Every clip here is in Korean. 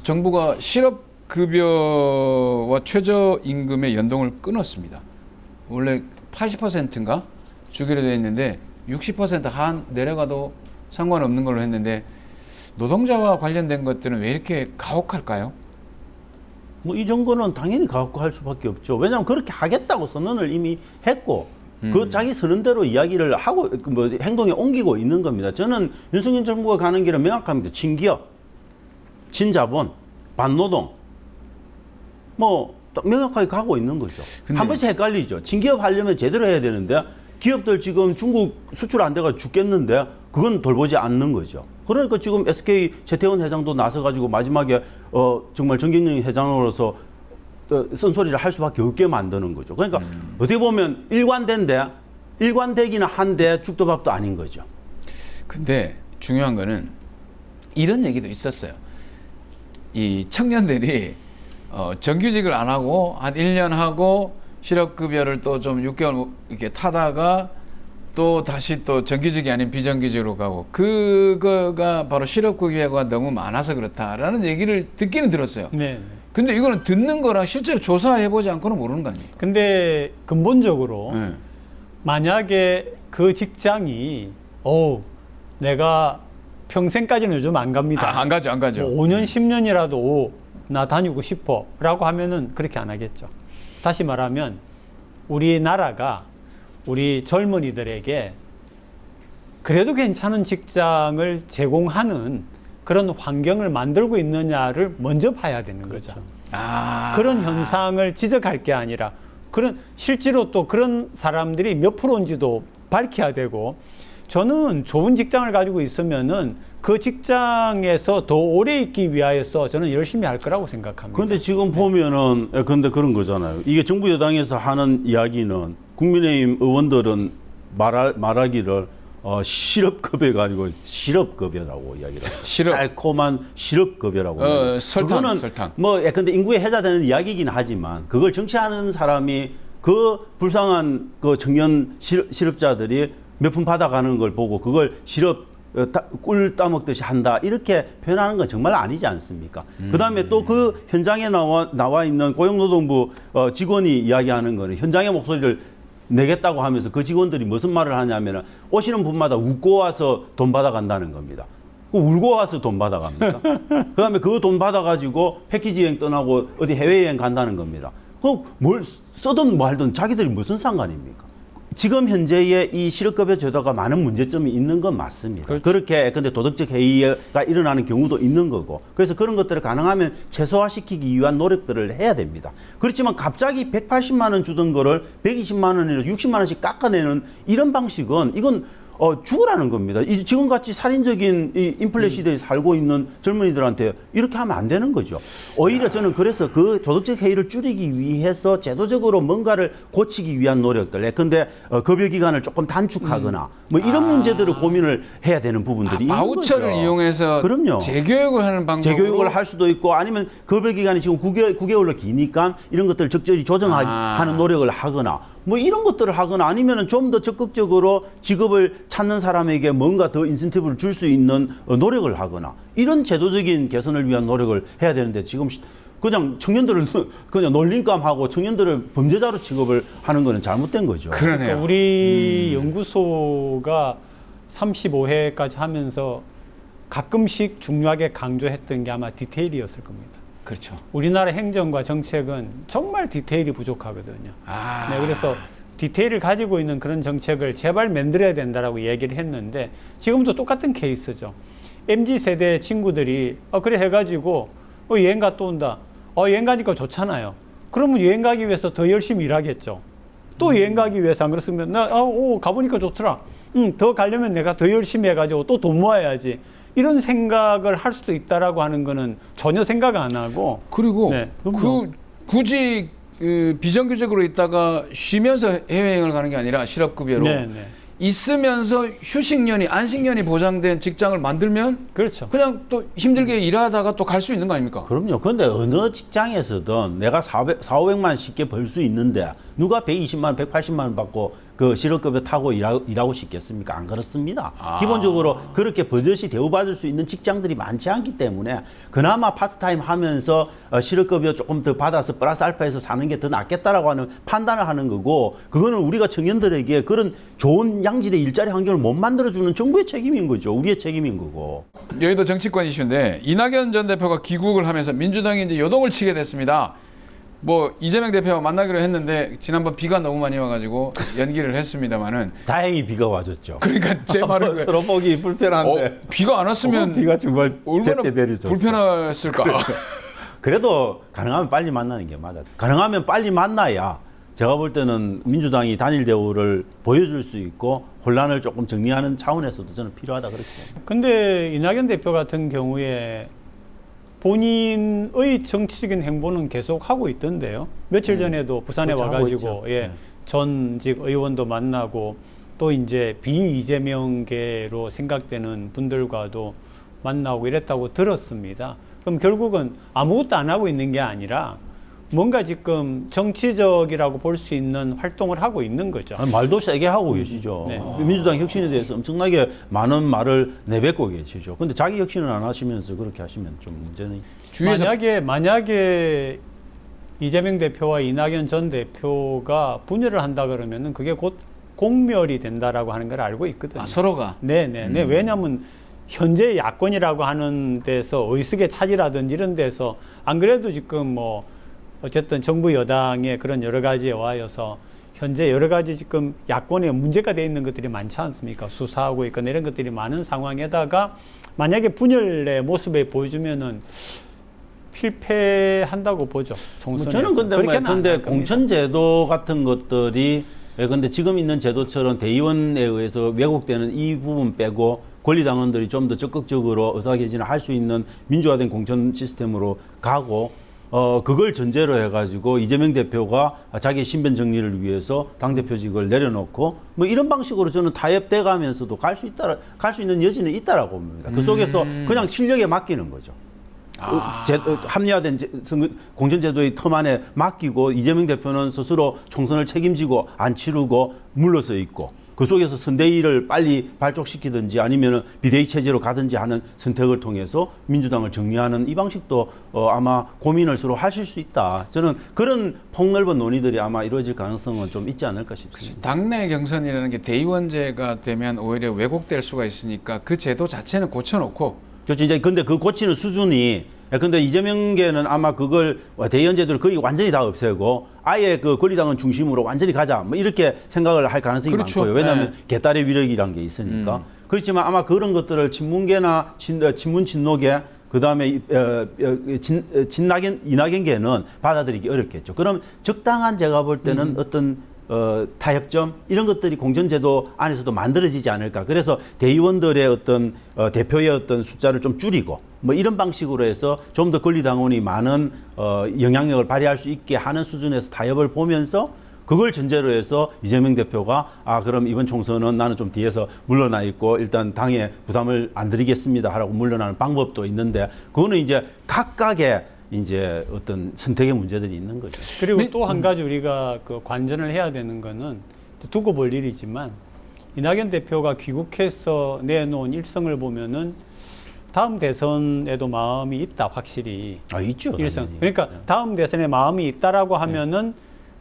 정부가 실업급여와 최저임금의 연동을 끊었습니다. 원래 80%인가 주기로 되어 있는데 60% 내려가도 상관없는 걸로 했는데 노동자와 관련된 것들은 왜 이렇게 가혹할까요? 뭐 이 정부는 당연히 가혹할 수밖에 없죠. 왜냐하면 그렇게 하겠다고 선언을 이미 했고 그 자기 선언대로 이야기를 하고 뭐 행동에 옮기고 있는 겁니다. 저는 윤석열 정부가 가는 길은 명확합니다. 친기업, 친자본, 반노동 뭐 명확하게 가고 있는 거죠. 한 번씩 헷갈리죠. 친기업 하려면 제대로 해야 되는데 기업들 지금 중국 수출 안 돼가 죽겠는데 그건 돌보지 않는 거죠. 그러니까 지금 SK 최태원 회장도 나서가지고 마지막에 정말 정경영 회장으로서 쓴소리를 할 수밖에 없게 만드는 거죠. 그러니까 어떻게 보면 일관되기는 한데 죽도 밥도 아닌 거죠. 근데 중요한 거는 이런 얘기도 있었어요. 이 청년들이 정규직을 안 하고 한 1년 하고 실업급여를 또 좀 6개월 이렇게 타다가 또 다시 또 정규직이 아닌 비정규직으로 가고 그거가 바로 실업급여가 너무 많아서 그렇다라는 얘기를 듣기는 들었어요. 네. 근데 이거는 듣는 거랑 실제로 조사해보지 않고는 모르는 거 아닙니까? 근데 근본적으로 네. 만약에 그 직장이 내가 평생까지는 요즘 안 갑니다. 안 가죠, 안 가죠. 뭐 5년, 10년이라도 나 다니고 싶어 라고 하면은 그렇게 안 하겠죠. 다시 말하면 우리나라가 우리 젊은이들에게 그래도 괜찮은 직장을 제공하는 그런 환경을 만들고 있느냐를 먼저 봐야 되는 거죠. 그런 현상을 지적할 게 아니라 실제로 또 그런 사람들이 몇 프로인지도 밝혀야 되고, 저는 좋은 직장을 가지고 있으면은 그 직장에서 더 오래 있기 위하여서 저는 열심히 할 거라고 생각합니다. 그런데 지금 보면은 근데 그런 거잖아요. 이게 정부 여당에서 하는 이야기는 국민의힘 의원들은 말하기를 실업급여가 아니고 실업급여라고 이야기를 해요. 달콤한 실업급여라고. 설탕. 뭐 근데 인구에 해자되는 이야기이긴 하지만 그걸 정치하는 사람이 그 불쌍한 그 청년 실업자들이 몇 푼 받아가는 걸 보고 그걸 꿀 따먹듯이 한다 이렇게 표현하는 건 정말 아니지 않습니까? 그다음에 또 그 현장에 나와 있는 고용노동부 직원이 이야기하는 거는 현장의 목소리를 내겠다고 하면서 그 직원들이 무슨 말을 하냐면 오시는 분마다 웃고 와서 돈 받아간다는 겁니다. 울고 와서 돈 받아갑니까? 그다음에 그 돈 받아가지고 패키지 여행 떠나고 어디 해외여행 간다는 겁니다. 뭘 쓰든 말든 자기들이 무슨 상관입니까? 지금 현재의 이 실업급여 제도가 많은 문제점이 있는 건 맞습니다. 그렇죠. 그렇게 근데 도덕적 해이가 일어나는 경우도 있는 거고, 그래서 그런 것들을 가능하면 최소화시키기 위한 노력들을 해야 됩니다. 그렇지만 갑자기 180만 원 주던 거를 120만 원이나 60만 원씩 깎아내는 이런 방식은 이건 죽으라는 겁니다. 지금같이 살인적인 이 인플레 시대에 살고 있는 젊은이들한테 이렇게 하면 안 되는 거죠. 오히려 저는 그래서 그 도덕적 해이를 줄이기 위해서 제도적으로 뭔가를 고치기 위한 노력들, 근데 급여 기간을 조금 단축하거나 뭐 이런 문제들을 고민을 해야 되는 부분들이 있는 거죠. 바우처를 이용해서 그럼요. 재교육을 하는 방법으로 재교육을 할 수도 있고, 아니면 급여 기간이 지금 9개월로 기니까 이런 것들을 적절히 조정하는 노력을 하거나 뭐 이런 것들을 하거나, 아니면은 좀 더 적극적으로 직업을 찾는 사람에게 뭔가 더 인센티브를 줄 수 있는 노력을 하거나, 이런 제도적인 개선을 위한 노력을 해야 되는데 지금 그냥 청년들을 그냥 놀림감하고 청년들을 범죄자로 취급을 하는 거는 잘못된 거죠. 그러네요. 그러니까 우리 연구소가 35회까지 하면서 가끔씩 중요하게 강조했던 게 아마 디테일이었을 겁니다. 그렇죠. 우리나라 행정과 정책은 정말 디테일이 부족하거든요. 네, 그래서 디테일을 가지고 있는 그런 정책을 제발 만들어야 된다라고 얘기를 했는데, 지금도 똑같은 케이스죠. MZ세대 친구들이 그래 해가지고 여행 갔다 온다. 여행 가니까 좋잖아요. 그러면 여행 가기 위해서 더 열심히 일하겠죠. 또 여행 가기 위해서, 안 그렇으면 가보니까 좋더라. 더 가려면 내가 더 열심히 해가지고 또 돈 모아야지. 이런 생각을 할 수도 있다라고 하는 거는 전혀 생각 안 하고. 그리고 굳이 비정규직으로 있다가 쉬면서 해외여행을 가는 게 아니라 실업급여로 있으면서 휴식년이, 안식년이 보장된 직장을 만들면 그렇죠. 그냥 또 힘들게 일하다가 또 갈 수 있는 거 아닙니까? 그럼요. 그런데 어느 직장에서든 내가 400, 500만 쉽게 벌 수 있는데 누가 120만 원, 180만 원 받고 그 실업급여 타고 일하고 싶겠습니까? 안 그렇습니다. 기본적으로 그렇게 버젓이 대우받을 수 있는 직장들이 많지 않기 때문에 그나마 파트타임 하면서 실업급여 조금 더 받아서 플러스 알파에서 사는 게 더 낫겠다라고 하는 판단을 하는 거고, 그거는 우리가 청년들에게 그런 좋은 양질의 일자리 환경을 못 만들어주는 정부의 책임인 거죠. 우리의 책임인 거고. 여의도 정치권 이슈인데 이낙연 전 대표가 귀국을 하면서 민주당이 이제 요동을 치게 됐습니다. 뭐 이재명 대표와 만나기로 했는데 지난번 비가 너무 많이 와가지고 연기를 했습니다만은 다행히 비가 와줬죠. 그러니까 제 말은 서로 보기 불편한데 비가 안 왔으면 비가 정말 얼마나 제때 내려줬어. 불편했을까. 그래도 가능하면 빨리 만나는 게 맞아. 가능하면 빨리 만나야 제가 볼 때는 민주당이 단일 대우를 보여줄 수 있고 혼란을 조금 정리하는 차원에서도 저는 필요하다 그렇게 봅니다. 근데 이낙연 대표 같은 경우에 본인의 정치적인 행보는 계속 하고 있던데요. 며칠 전에도 부산에 그렇죠, 와가지고 하고 있죠. 예, 전직 의원도 만나고 또 이제 비이재명계로 생각되는 분들과도 만나고 이랬다고 들었습니다. 그럼 결국은 아무것도 안 하고 있는 게 아니라 뭔가 지금 정치적이라고 볼 수 있는 활동을 하고 있는 거죠. 아니, 말도 세게 하고 계시죠. 네. 민주당 혁신에 대해서 엄청나게 많은 말을 내뱉고 계시죠. 근데 자기 혁신을 안 하시면서 그렇게 하시면 좀 문제는. 주위에서 만약에 이재명 대표와 이낙연 전 대표가 분열을 한다 그러면은 그게 곧 공멸이 된다라고 하는 걸 알고 있거든요. 서로가 네네네. 왜냐하면 현재 야권이라고 하는 데서 의석의 차지라든지 이런 데서 안 그래도 지금 뭐 어쨌든 정부 여당의 그런 여러 가지에 와여서 현재 여러 가지 지금 야권에 문제가 돼 있는 것들이 많지 않습니까? 수사하고 있거나 이런 것들이 많은 상황에다가 만약에 분열의 모습에 보여주면은 필패한다고 보죠. 총선에서. 저는 근데 그렇게는 안 근데 할 겁니다. 공천제도 같은 것들이 근데 지금 있는 제도처럼 대의원에 의해서 왜곡되는 이 부분 빼고 권리당원들이 좀 더 적극적으로 의사개진을 할 수 있는 민주화된 공천 시스템으로 가고 그걸 전제로 해가지고 이재명 대표가 자기 신변 정리를 위해서 당대표직을 내려놓고 뭐 이런 방식으로 저는 타협돼 가면서도 갈 수 있는 여지는 있다라고 봅니다. 그 속에서 그냥 실력에 맡기는 거죠. 합리화된 공천제도의 텀 안에 맡기고 이재명 대표는 스스로 총선을 책임지고 안 치르고 물러서 있고 그 속에서 선대위를 빨리 발족시키든지 아니면 비대위 체제로 가든지 하는 선택을 통해서 민주당을 정리하는 이 방식도 아마 고민을 서로 하실 수 있다. 저는 그런 폭넓은 논의들이 아마 이루어질 가능성은 좀 있지 않을까 싶습니다. 당내 경선이라는 게 대의원제가 되면 오히려 왜곡될 수가 있으니까 그 제도 자체는 고쳐놓고 저 진짜 근데 그 고치는 수준이 근데 이재명계는 아마 그걸 대의원제도를 거의 완전히 다 없애고 아예 그 권리당원 중심으로 완전히 가자 뭐 이렇게 생각을 할 가능성이 그렇죠. 많고요. 왜냐하면 네. 개딸의 위력이라는 게 있으니까. 그렇지만 아마 그런 것들을 친문계나 친문 친노계 그다음에 이낙연계는 받아들이기 어렵겠죠. 그럼 적당한 제가 볼 때는 어떤 타협점 이런 것들이 공천제도 안에서도 만들어지지 않을까. 그래서 대의원들의 어떤 대표의 어떤 숫자를 좀 줄이고 뭐 이런 방식으로 해서 좀 더 권리당원이 많은 영향력을 발휘할 수 있게 하는 수준에서 타협을 보면서 그걸 전제로 해서 이재명 대표가 그럼 이번 총선은 나는 좀 뒤에서 물러나 있고 일단 당에 부담을 안 드리겠습니다 하라고 물러나는 방법도 있는데 그거는 이제 각각의 이제 어떤 선택의 문제들이 있는 거죠. 그리고 또 한 가지 우리가 그 관전을 해야 되는 거는 두고 볼 일이지만 이낙연 대표가 귀국해서 내놓은 일성을 보면은 다음 대선에도 마음이 있다 확실히. 있죠. 일성. 당연히. 그러니까 다음 대선에 마음이 있다라고 하면은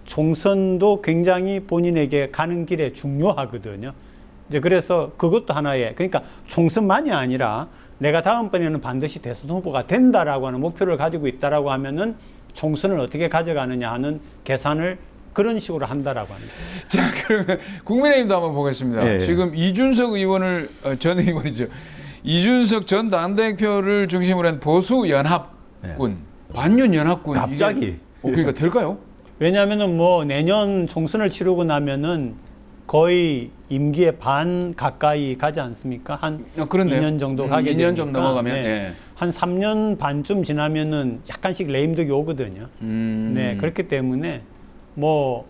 총선도 굉장히 본인에게 가는 길에 중요하거든요. 이제 그래서 그것도 하나의 그러니까 총선만이 아니라 내가 다음번에는 반드시 대선 후보가 된다라고 하는 목표를 가지고 있다라고 하면은 총선을 어떻게 가져가느냐 하는 계산을 그런 식으로 한다라고 합니다. 자, 그러면 국민의힘도 한번 보겠습니다. 예, 예. 지금 이준석 의원을 전 의원이죠. 이준석 전 당대표를 중심으로 한 보수 연합군, 반윤 연합군 갑자기. 그러니까 될까요? 왜냐하면은 뭐 내년 총선을 치르고 나면은 거의 임기의 반 가까이 가지 않습니까? 한 그렇네요. 2년 정도 가게 되니까 2년 좀 넘어가면 네. 예. 한 3년 반쯤 지나면은 약간씩 레임덕이 오거든요. 네, 그렇기 때문에 뭐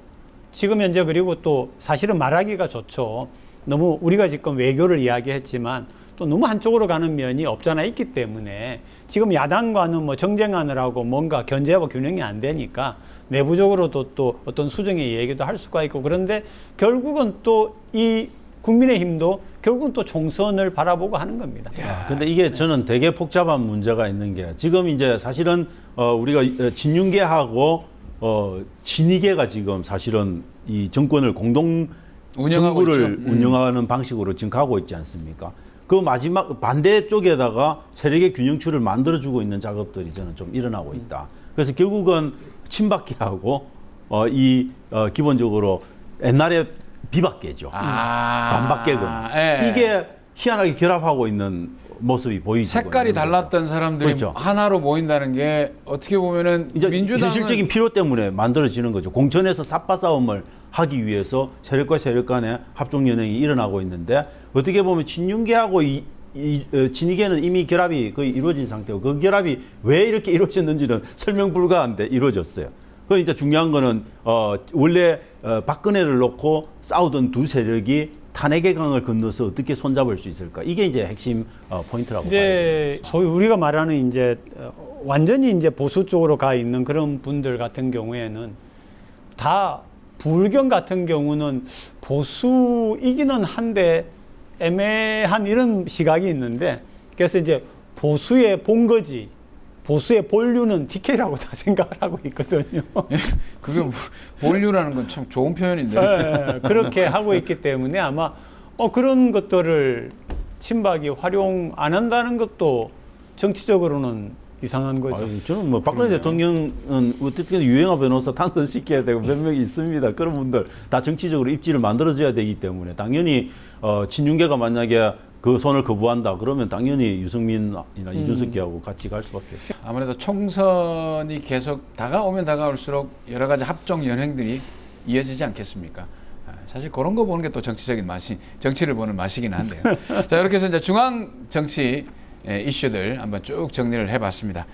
지금 현재 그리고 또 사실은 말하기가 좋죠. 너무 우리가 지금 외교를 이야기했지만 또 너무 한쪽으로 가는 면이 없잖아 있기 때문에 지금 야당과는 뭐 정쟁하느라고 뭔가 견제하고 균형이 안 되니까 내부적으로도 또 어떤 수정의 얘기도 할 수가 있고 그런데 결국은 또 이 국민의힘도 결국은 또 총선을 바라보고 하는 겁니다. 근데 이게 저는 되게 복잡한 문제가 있는 게 지금 이제 사실은 우리가 진윤계하고 진이계가 지금 사실은 이 정권을 공동 운영하고 정부를 있죠. 운영하는 방식으로 지금 가고 있지 않습니까? 그 마지막 반대 쪽에다가 세력의 균형추를 만들어주고 있는 작업들이 저는 좀 일어나고 있다. 그래서 결국은 친박계하고 기본적으로 옛날에 비박계죠. 반박계군. 예. 이게 희한하게 결합하고 있는 모습이 보이죠. 색깔이 달랐던 사람들이 그렇죠. 하나로 모인다는 게 어떻게 보면은 이제 민주당은 현실적인 필요 때문에 만들어지는 거죠. 공천에서 삽바 싸움을 하기 위해서 세력과 세력 간의 합종 연행이 일어나고 있는데 어떻게 보면 친윤계하고 진이계는 이미 결합이 거의 이루어진 상태고 그 결합이 왜 이렇게 이루어졌는지는 설명 불가한데 이루어졌어요. 그 이제 중요한 거는 원래 박근혜를 놓고 싸우던 두 세력이 탄핵의 강을 건너서 어떻게 손잡을 수 있을까? 이게 이제 핵심 포인트라고 봐요. 이제 소위 우리가 말하는 이제 완전히 이제 보수 쪽으로 가 있는 그런 분들 같은 경우에는 다 불경 같은 경우는 보수이기는 한데 애매한 이런 시각이 있는데 그래서 이제 보수의 본거지, 보수의 본류는 TK라고 다 생각을 하고 있거든요. 그게 본류라는 건 참 좋은 표현인데. 네, 그렇게 하고 있기 때문에 아마 그런 것들을 친박이 활용 안 한다는 것도 정치적으로는 이상한 거죠. 아니, 저는 뭐 박근혜 대통령은 어쨌든 유영하 변호사 탄생시켜야 되고 몇 명이 있습니다. 그런 분들 다 정치적으로 입지를 만들어줘야 되기 때문에 당연히 친윤계가 만약에 그 손을 거부한다 그러면 당연히 유승민이나 이준석기하고 같이 갈 수밖에 없죠. 아무래도 총선이 계속 다가오면 다가올수록 여러 가지 합종 연행들이 이어지지 않겠습니까? 사실 그런 거 보는 게 또 정치적인 맛이, 정치를 보는 맛이긴 한데요. 자, 이렇게 해서 이제 중앙 정치 이슈들 한번 쭉 정리를 해봤습니다.